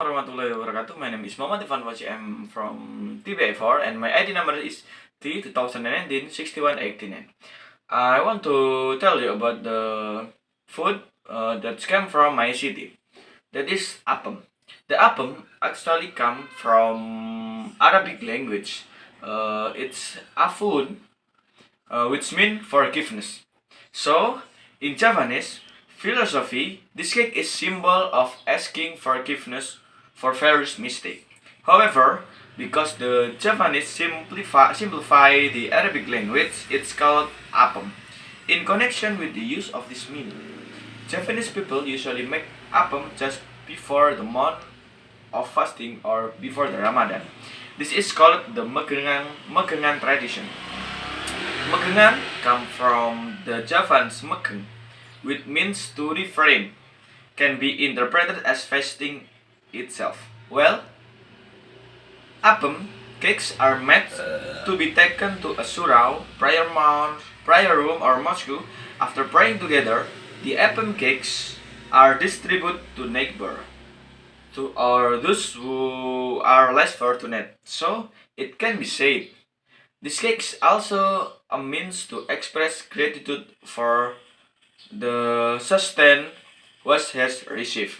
Warahmatullahi wabarakatuh. My name is Muhammad Ivan Waji. I'm from TBA4 and my ID number is T2019-6189. I want to tell you about the food that came from my city. That is appam. The appam actually come from Arabic language. It's a food which means forgiveness. So, in Javanese philosophy, this cake is symbol of asking forgiveness for various mistake. However, because the Javanese simplify the Arabic language, it's called appam. In connection with the use of this meal, Japanese people usually make appam just before the month of fasting or before the Ramadan. This is called the megengan tradition. Megengan come from the Javanese megen, which means to refrain, can be interpreted as fasting itself. Well, appam cakes are made to be taken to a surau, prayer room or mosque. After praying together, the appam cakes are distributed to neighbor, to or those who are less fortunate. So it can be said this cake is also a means to express gratitude for the sustain what has received.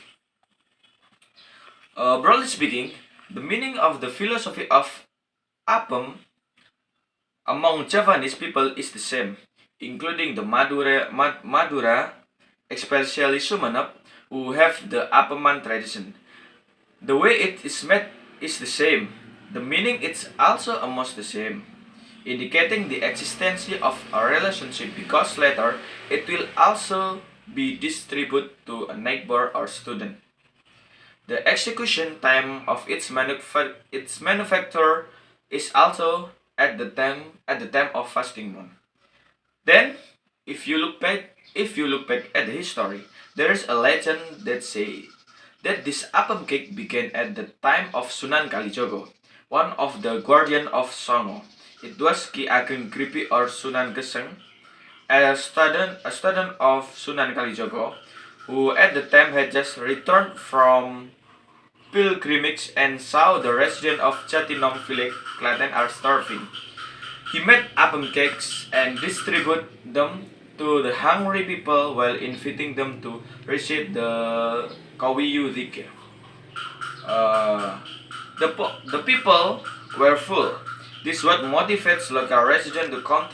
Broadly speaking, the meaning of the philosophy of appam among Javanese people is the same, including the Madura, especially Sumenep, who have the appaman tradition. The way it is made is the same. The meaning is also almost the same, indicating the existence of a relationship because later it will also be distributed to a neighbor or student. The execution time of its manufacture is also at the time of fasting month. Then, if you look back at the history, there is a legend that say that this appam cake began at the time of Sunan Kalijogo, one of the guardian of Songo. It was Ki Ageng Gripi or Sunan Geseng, a student of Sunan Kalijogo, who at the time had just returned from pilgrimage and saw the residents of Jatinom village, Klaten are starving. He made appam cakes and distributed them to the hungry people while inviting them to receive the Kawiyu Dhikr. Uh, the people were full. This what motivates local residents to continue